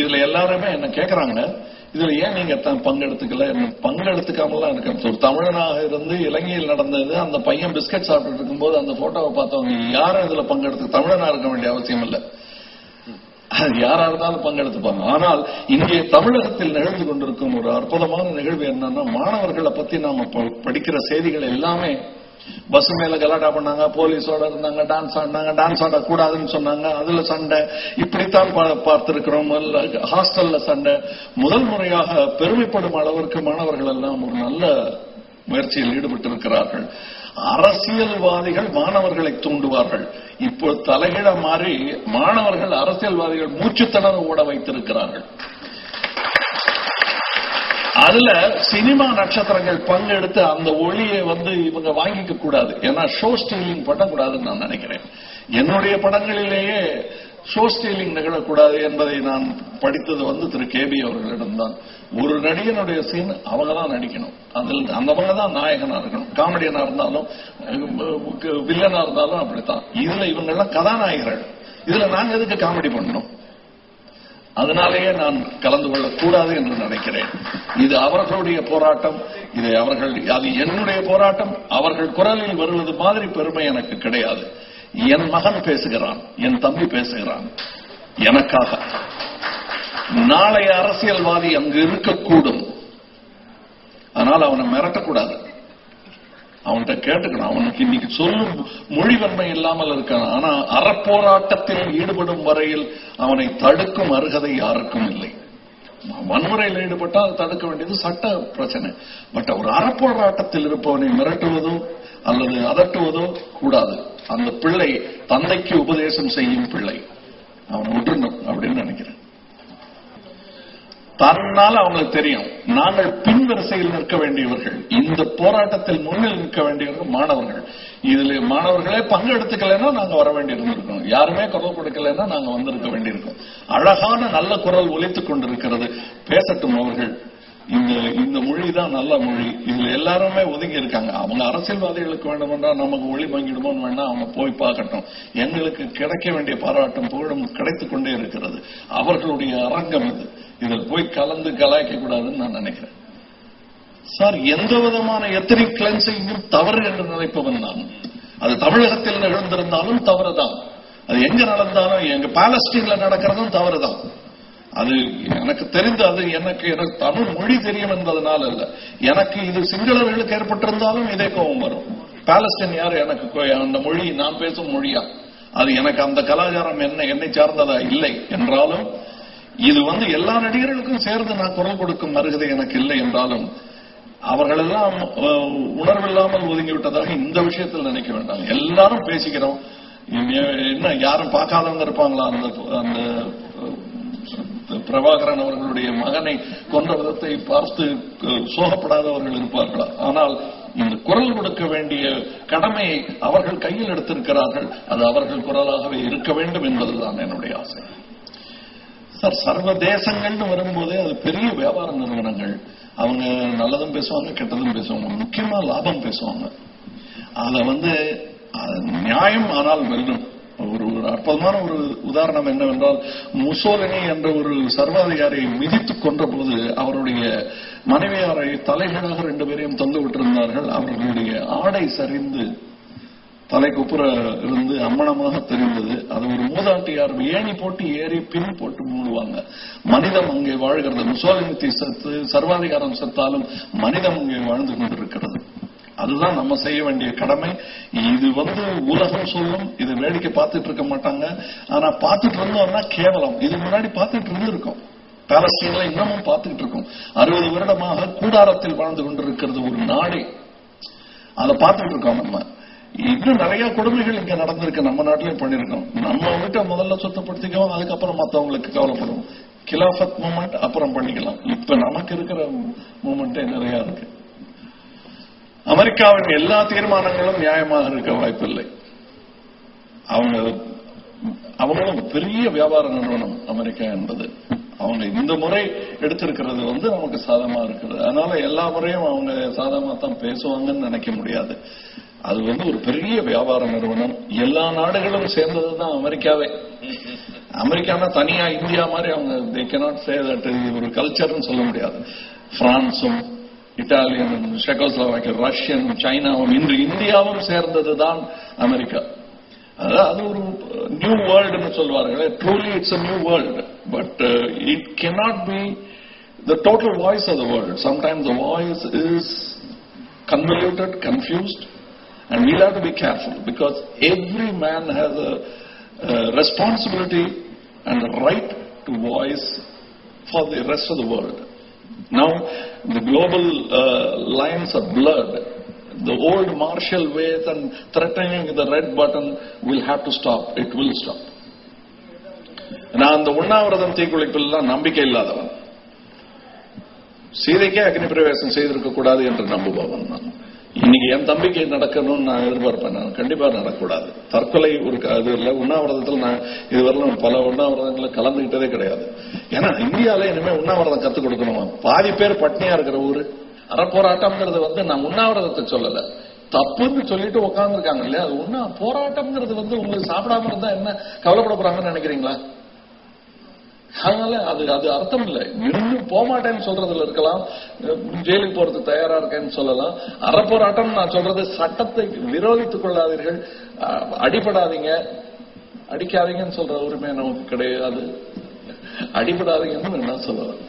இதுல எல்லாருமே என்ன கேக்குறாங்க, இதுல ஏன் நீங்க பங்கெடுத்துக்கல? பங்கெடுத்துக்காமலாம் இருக்க. ஒரு தமிழனாக இருந்து இலங்கையில் நடந்தது, அந்த பையன் பிஸ்கட் சாப்பிட்டு இருக்கும்போது அந்த போட்டோவை பார்த்தவங்க யாரும் இதுல பங்கெடுத்து, தமிழனா இருக்க வேண்டிய அவசியம் இல்லை, யாரா இருந்தாலும் பங்கெடுத்துப்பாங்க. ஆனால் இங்கே தமிழகத்தில் நிகழ்ந்து கொண்டிருக்கும் ஒரு அற்புதமான நிகழ்வு என்னன்னா, மாணவர்களை பத்தி நாம படிக்கிற செய்திகள் எல்லாமே பஸ் மேல கலாட்டா பண்ணாங்க, போலீஸோட இருந்தாங்க, டான்ஸ் ஆடினாங்க, டான்ஸ் ஆடக்கூடாதுன்னு சொன்னாங்க, அதுல சண்டை, இப்படித்தான் பார்த்திருக்கிறோம். ஹாஸ்டல்ல சண்டை. முதல் முறையாக பெருமைப்படும் அளவிற்கு மாணவர்கள் எல்லாம் ஒரு நல்ல முயற்சியில் ஈடுபட்டு இருக்கிறார்கள். அரசியல்வாதிகள் மாணவர்களை தூண்டுவார்கள். இப்போ தலைகீழ மாறி மாணவர்கள் அரசியல்வாதிகள் மூச்சுத்திணற ஓட வைத்திருக்கிறார்கள். அதுல சினிமா நட்சத்திரங்கள் பங்கெடுத்து அந்த ஒளியை இவங்க வாங்கிக்க கூடாது. ஏன்னா ஷோ ஸ்டீலிங் பண்ணக்கூடாதுன்னு நான் நினைக்கிறேன். என்னுடைய படங்களிலேயே ஷோ ஸ்டீலிங் நிகழக்கூடாது என்பதை நான் படித்தது திரு கேபி அவர்களிடம்தான். ஒரு நடிகனுடைய சீன் அவங்க தான் நடிக்கணும், அதில் அந்தவங்க தான் நாயகனா இருக்கணும். காமெடியனா இருந்தாலும் வில்லனா இருந்தாலும் அப்படித்தான். இதுல இவங்க எல்லாம் கதாநாயகர்கள், இதுல நாங்க எதுக்கு காமெடி பண்ணணும்? அதனாலேயே நான் கலந்து கொள்ளக்கூடாது என்று நினைக்கிறேன். இது அவர்களுடைய போராட்டம், அது என்னுடைய போராட்டம். அவர்கள் குரலில் வருவது மாதிரி பெருமை எனக்கு கிடையாது. என் மகன் பேசுகிறான், என் தம்பி பேசுகிறான் எனக்காக. நாளைய அரசியல்வாதி அங்கு இருக்கக்கூடும், ஆனால் அவனை மிரட்டக்கூடாது, அவன்கிட்ட கேட்டுக்கணும். அவனுக்கு இன்னைக்கு சொல்லும் மொழிவன்மை இல்லாமல் இருக்கான். ஆனா அறப்போராட்டத்தில் ஈடுபடும் வரையில் அவனை தடுக்கும் அருகதை யாருக்கும் இல்லை. வன்முறையில் ஈடுபட்டால் தடுக்க வேண்டியது சட்ட பிரச்சனை. பட் ஒரு அறப்போராட்டத்தில் இருப்பவனை மிரட்டுவதோ அல்லது அதட்டுவதோ கூடாது. அந்த பிள்ளை தந்தைக்கு உபதேசம் செய்யும் பிள்ளை, அவன் விட்டுணும் அப்படின்னு நினைக்கிறேன். தன்னால அவங்களுக்கு தெரியும், நாங்கள் பின்வரிசையில் நிற்க வேண்டியவர்கள், இந்த போராட்டத்தில் முன்னில் நிற்க வேண்டியவர்கள் மாணவர்கள். இதுல மாணவர்களே பங்கெடுத்துக்கலைன்னா நாங்க வர வேண்டியிருந்திருக்கோம், யாருமே குரல் கொடுக்கலைன்னா நாங்க வந்திருக்க வேண்டியிருக்கோம். அழகான நல்ல குரல் ஒலித்துக் கொண்டிருக்கிறது, பேசட்டும் அவர்கள். இந்த மொழி தான் நல்ல மொழி. இதுல எல்லாருமே ஒதுங்கி இருக்காங்க. அவங்க அரசியல்வாதிகளுக்கு வேண்டுமென்றா நமக்கு ஒளி வாங்கிடுமோன்னு வேணா அவங்க போய் பார்க்கட்டும். எங்களுக்கு கிடைக்க வேண்டிய பாராட்டும் புகழும் கிடைத்துக் கொண்டே இருக்கிறது. அவர்களுடைய அரங்கம் இது, இதில் போய் கலந்து கலாய்க்க கூடாதுன்னு நான் நினைக்கிறேன். சார், எந்த விதமான எத்தனிக் கிளென்சிங்கும் தவறு என்று நினைப்பவன் நான். அது தமிழகத்தில் நிகழ்ந்திருந்தாலும் தவறுதான், அது எங்க நடந்தாலும், எங்க பாலஸ்தீன்ல நடக்கிறதும் தவறுதான். அது எனக்கு தெரிந்து, அது எனக்கு தமிழ் மொழி தெரியும் என்பதனால அல்ல. எனக்கு இது சிங்களவர்களுக்கு ஏற்பட்டிருந்தாலும் இதே கோபம் வரும். பாலஸ்தீன் யாரு எனக்கு அந்த மொழி, நான் பேசும் மொழியா? அது எனக்கு அந்த கலாச்சாரம் என்னை சார்ந்ததா இல்லை என்றாலும், இது எல்லா நடிகர்களுக்கும் சேர்ந்து நான் குரல் கொடுக்கும் அருகதை எனக்கு இல்லை என்றாலும், அவர்களெல்லாம் உணர்வில்லாமல் ஒதுங்கிவிட்டதாக இந்த விஷயத்தில் நினைக்க வேண்டாம். எல்லாரும் பேசிக்கிறோம். என்ன யாரும் பார்க்காதவங்க இருப்பாங்களா? அந்த பிரபாகரன் அவர்களுடைய மகனை கொன்ற விதத்தை பார்த்து சோகப்படாதவர்கள் இருப்பார்களா? ஆனால் இந்த குரல் கொடுக்க வேண்டிய கடமையை அவர்கள் கையில் எடுத்திருக்கிறார்கள். அது அவர்கள் குரலாகவே இருக்க வேண்டும் என்பதுதான் என்னுடைய ஆசை. சார், சர்வதேசங்கள்னு வரும்போதே அது பெரிய வியாபார நிறுவனங்கள். அவங்க நல்லதும் பேசுவாங்க, கெட்டதும் பேசுவாங்க, முக்கியமா லாபம் பேசுவாங்க. அத நியாயம் ஆனால் வெல்லும். ஒரு அற்புதமான ஒரு உதாரணம் என்னவென்றால், முசோலினி என்ற ஒரு சர்வாதிகாரியை மிதித்து கொன்ற போது அவருடைய மனைவியாரை தலைகீழாக 2 பேரையும் தொங்க விட்டிருந்தார்கள். அவர்களுடைய ஆடை சரிந்து தலைக்குப்புற இருந்து அம்மணமாக தெரிந்தது. அது ஒரு மூதாட்டியார் ஏணி போட்டு ஏறி பின் போட்டு மூடுவாங்க. மனிதம் அங்கே வாழ்கிறது. முசோலினி செத்து, சர்வாதிகாரம் செத்தாலும் மனிதம் அங்கே வாழ்ந்து கொண்டிருக்கிறது. அதுதான் நம்ம செய்ய வேண்டிய கடமை. இது உலகம் சொல்லும், இது வேடிக்கை பார்த்துட்டு இருக்க மாட்டாங்க. ஆனா பார்த்துட்டு இருந்தோம்னா கேவலம். இது முன்னாடி பார்த்துட்டு இருந்திருக்கோம், பாலஸ்தீன்ல இன்னமும் பார்த்துட்டு இருக்கோம். 60 வருடமாக கூடாரத்தில் வாழ்ந்து கொண்டிருக்கிறது ஒரு நாடே. அதை பார்த்துட்டு இருக்கோம். நம்ம இன்னும் நிறைய கொடுமைகள் இங்க நடந்திருக்கு, நம்ம நாட்டிலேயே பண்ணிருக்கோம். நம்ம வீட்டை முதல்ல சுத்தப்படுத்திக்கவும், அதுக்கப்புறம் மற்றவங்களுக்கு கவலைப்படுவோம். கிலாஃபத் மூமெண்ட் அப்புறம் பண்ணிக்கலாம். இப்ப நமக்கு இருக்கிற மூமெண்டே நிறைய இருக்கு. அமெரிக்காவின் எல்லா தீர்மானங்களும் நியாயமாக இருக்க வாய்ப்பில்லை. அவங்களும் பெரிய வியாபார நிறுவனம் அமெரிக்கா என்பது. அவங்க இந்த முறை எடுத்திருக்கிறது நமக்கு சாதகமா இருக்கிறது. அதனால எல்லா முறையும் அவங்க சாதகமா தான் பேசுவாங்கன்னு நினைக்க முடியாது. அது ஒரு பெரிய வியாபார நிறுவனம். எல்லா நாடுகளும் சேர்ந்ததுதான் அமெரிக்காவே. அமெரிக்கானா தனியா இந்தியா மாதிரி அவங்க they cannot say that இது ஒரு கல்ச்சர்னு சொல்ல முடியாது. பிரான்சும் இட்டாலியன், செக்கோஸ்லோவாக்கியா, ரஷ்யன், சைனாவும் இன்று இந்தியாவும் சேர்ந்ததுதான் அமெரிக்கா. அது ஒரு நியூ வேர்ல்டுன்னு சொல்வார்கள். Truly it's a new world, but it cannot be the total voice of the world. Sometimes the voice is convoluted, confused, and we'll have to be careful because every man has a responsibility and a right to voice for the rest of the world. Now the global lines are blurred. The old martial ways and threatening the red button will have to stop. It will stop. நான் அந்த உண்ணாவிரதம் தீக்குளிப்பெல்லாம் நம்பிக்கை இல்லாதவன், சீதைக்கே அக்னி பிரவேசம் செய்திருக்க கூடாது என்று நம்புபவன் நான். இன்னைக்கு என் தம்பிக்கு நடக்கணும்னு நான் எதிர்பார்ப்பேன். நான் கண்டிப்பா நடக்கூடாது. தற்கொலை ஒரு அது இல்லை. உண்ணாவிரதத்தில் நான் இதுவரையிலும் பல உண்ணாவிரதங்களை கலந்துகிட்டதே கிடையாது. ஏன்னா இந்தியாவில இனிமே உண்ணாவிரதம் கத்துக் கொடுக்கணுமா? பாதி பேர் பட்னியா இருக்கிற ஊரு. அறப்போராட்டம்ங்கிறது நான் உண்ணாவிரதத்தை சொல்லல, தப்புன்னு சொல்லிட்டு உட்கார்ந்து இருக்காங்க இல்லையா? அது போராட்டம்ங்கிறது உங்களுக்கு சாப்பிடாம இருந்தா என்ன கவலைப்பட போறாங்கன்னு நினைக்கிறீங்களா? அதனால அது அர்த்தம் இல்லை. இன்னும் போமாட்டேன்னு சொல்றதுல இருக்கலாம், ஜெயிலுக்கு போறதுக்கு தயாரா இருக்கேன்னு சொல்லலாம். அறப்போராட்டம் நான் சொல்றது சட்டத்தை விரோதித்துக் கொள்ளாதீர்கள், அடிபடாதீங்க, அடிக்காதீங்கன்னு சொல்ற உரிமை நமக்கு கிடையாது. அடிபடாதீங்கன்னு என்ன சொல்லலாம்.